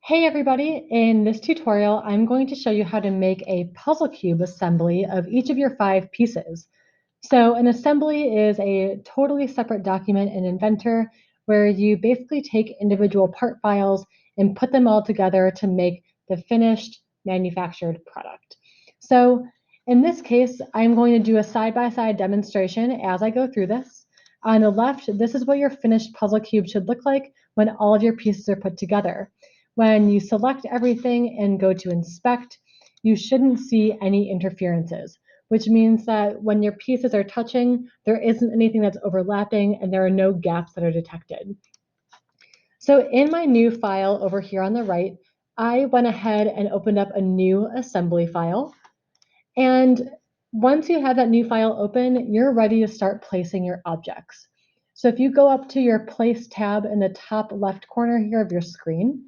Hey everybody, in this tutorial I'm going to show you how to make a puzzle cube assembly of each of your 5 pieces. So an assembly is a totally separate document in Inventor where you basically take individual part files and put them all together to make the finished manufactured product. So in this case, I'm going to do a side-by-side demonstration as I go through this. On the left, this is what your finished puzzle cube should look like when all of your pieces are put together. When you select everything and go to inspect, you shouldn't see any interferences, which means that when your pieces are touching, there isn't anything that's overlapping and there are no gaps that are detected. So in my new file over here on the right, I went ahead and opened up a new assembly file. And once you have that new file open, you're ready to start placing your objects. So if you go up to your Place tab in the top left corner here of your screen,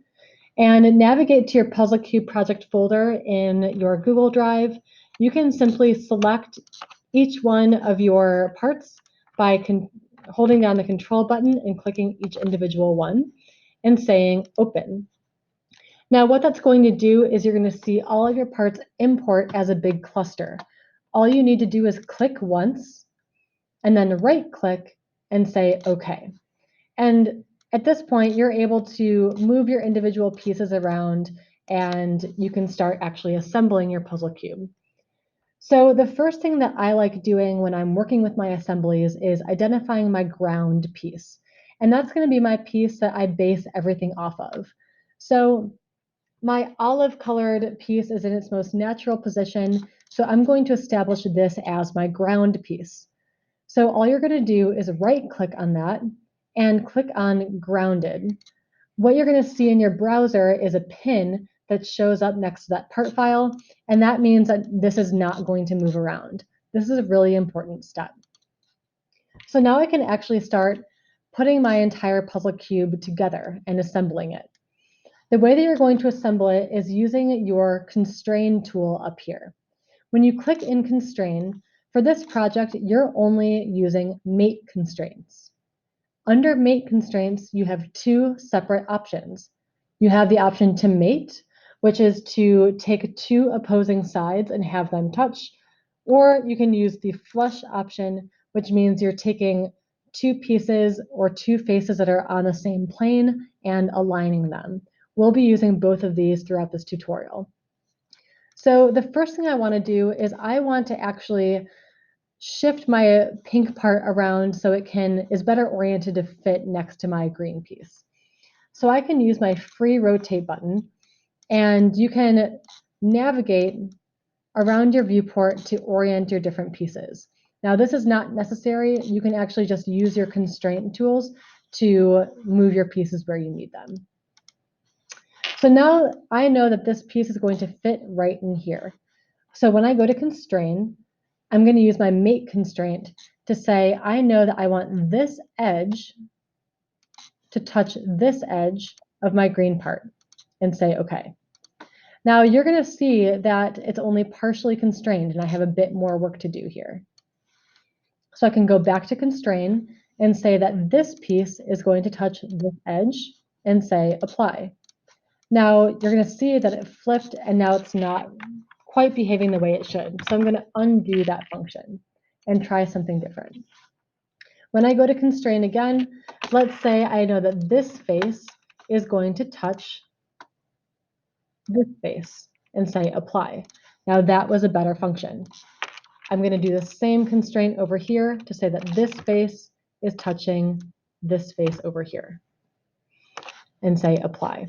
and navigate to your Puzzle Cube project folder in your Google Drive, you can simply select each one of your parts by holding down the control button and clicking each individual one and saying open. Now what that's going to do is you're going to see all of your parts import as a big cluster. All you need to do is click once and then right click and say OK. And at this point, you're able to move your individual pieces around and you can start actually assembling your puzzle cube. So the first thing that I like doing when I'm working with my assemblies is identifying my ground piece. And that's going to be my piece that I base everything off of. So my olive colored piece is in its most natural position. So I'm going to establish this as my ground piece. So all you're going to do is right click on that and click on grounded. What you're going to see in your browser is a pin that shows up next to that part file, and that means that this is not going to move around. This is a really important step. So now I can actually start putting my entire puzzle cube together and assembling it. The way that you're going to assemble it is using your constrain tool up here. When you click in constrain, for this project, you're only using mate constraints. Under mate constraints, you have 2 separate options. You have the option to mate, which is to take 2 opposing sides and have them touch, or you can use the flush option, which means you're taking 2 pieces or 2 faces that are on the same plane and aligning them. We'll be using both of these throughout this tutorial. So the first thing I want to do is I want to actually shift my pink part around so it is better oriented to fit next to my green piece. So I can use my free rotate button and you can navigate around your viewport to orient your different pieces. Now this is not necessary. You can actually just use your constraint tools to move your pieces where you need them. So now I know that this piece is going to fit right in here. So when I go to constrain, I'm going to use my mate constraint to say, I know that I want this edge to touch this edge of my green part and say, OK. Now you're going to see that it's only partially constrained and I have a bit more work to do here. So I can go back to constrain and say that this piece is going to touch this edge and say apply. Now you're going to see that it flipped and now it's not quite behaving the way it should. So I'm going to undo that function and try something different. When I go to constrain again, let's say I know that this face is going to touch this face and say apply. Now that was a better function. I'm going to do the same constraint over here to say that this face is touching this face over here and say apply.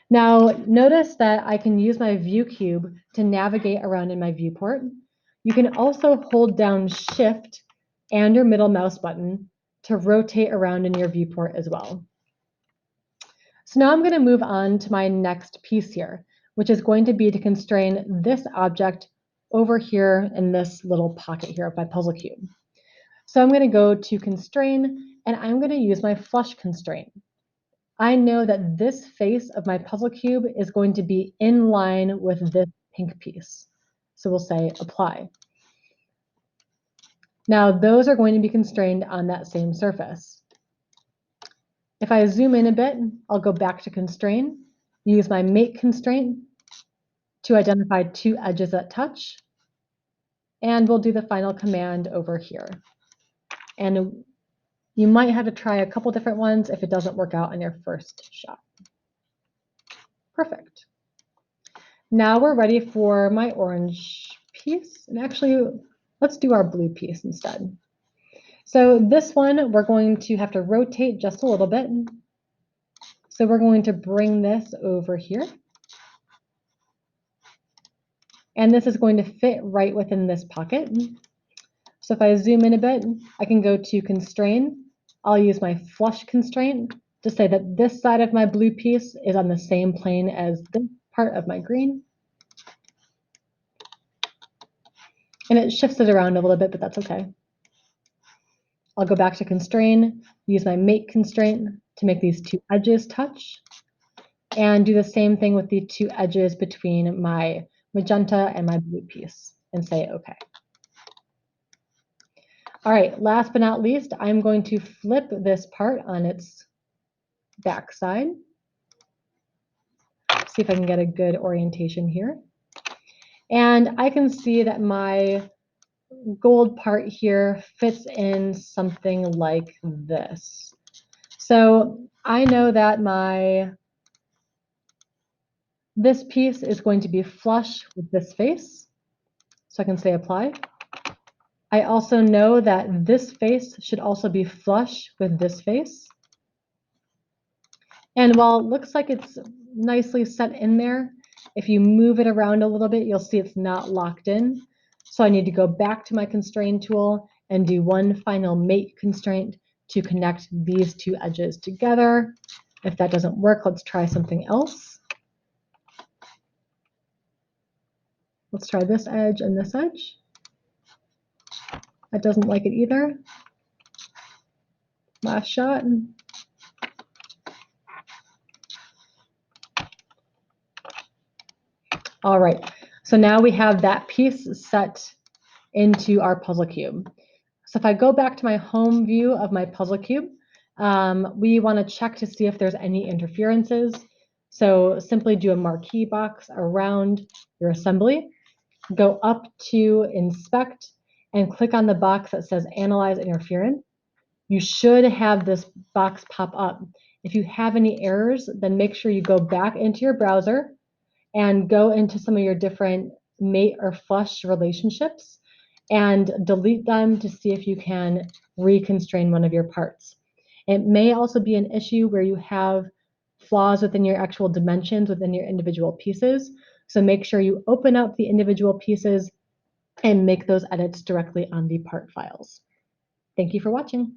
Now, notice that I can use my view cube to navigate around in my viewport. You can also hold down Shift and your middle mouse button to rotate around in your viewport as well. So now I'm going to move on to my next piece here, which is going to be to constrain this object over here in this little pocket here of my puzzle cube. So I'm going to go to constrain, and I'm going to use my flush constraint. I know that this face of my puzzle cube is going to be in line with this pink piece. So we'll say apply. Now those are going to be constrained on that same surface. If I zoom in a bit, I'll go back to constrain. use my make constraint to identify two edges that touch, and we'll do the final command over here. And you might have to try a couple different ones if it doesn't work out on your first shot. Perfect. Now we're ready for my orange piece. And actually, let's do our blue piece instead. So this one, we're going to have to rotate just a little bit. So we're going to bring this over here. And this is going to fit right within this pocket. So if I zoom in a bit, I can go to constrain. I'll use my flush constraint to say that this side of my blue piece is on the same plane as this part of my green. And it shifts it around a little bit, but that's okay. I'll go back to constrain, use my make constraint to make these two edges touch, and do the same thing with the two edges between my magenta and my blue piece, and say okay. All right, last but not least, I'm going to flip this part on its back side. See if I can get a good orientation here. And I can see that my gold part here fits in something like this. So I know that this piece is going to be flush with this face. So I can say apply. I also know that this face should also be flush with this face. And while it looks like it's nicely set in there, if you move it around a little bit, you'll see it's not locked in. So I need to go back to my constraint tool and do one final make constraint to connect these two edges together. If that doesn't work, let's try something else. Let's try this edge and this edge. That doesn't like it either. Last shot. All right, so now we have that piece set into our puzzle cube. So if I go back to my home view of my puzzle cube, we want to check to see if there's any interferences. So simply do a marquee box around your assembly, go up to inspect, and click on the box that says analyze interference. You should have this box pop up. If you have any errors, then make sure you go back into your browser and go into some of your different mate or flush relationships and delete them to see if you can reconstrain one of your parts. It may also be an issue where you have flaws within your actual dimensions within your individual pieces. So make sure you open up the individual pieces and make those edits directly on the part files. Thank you for watching.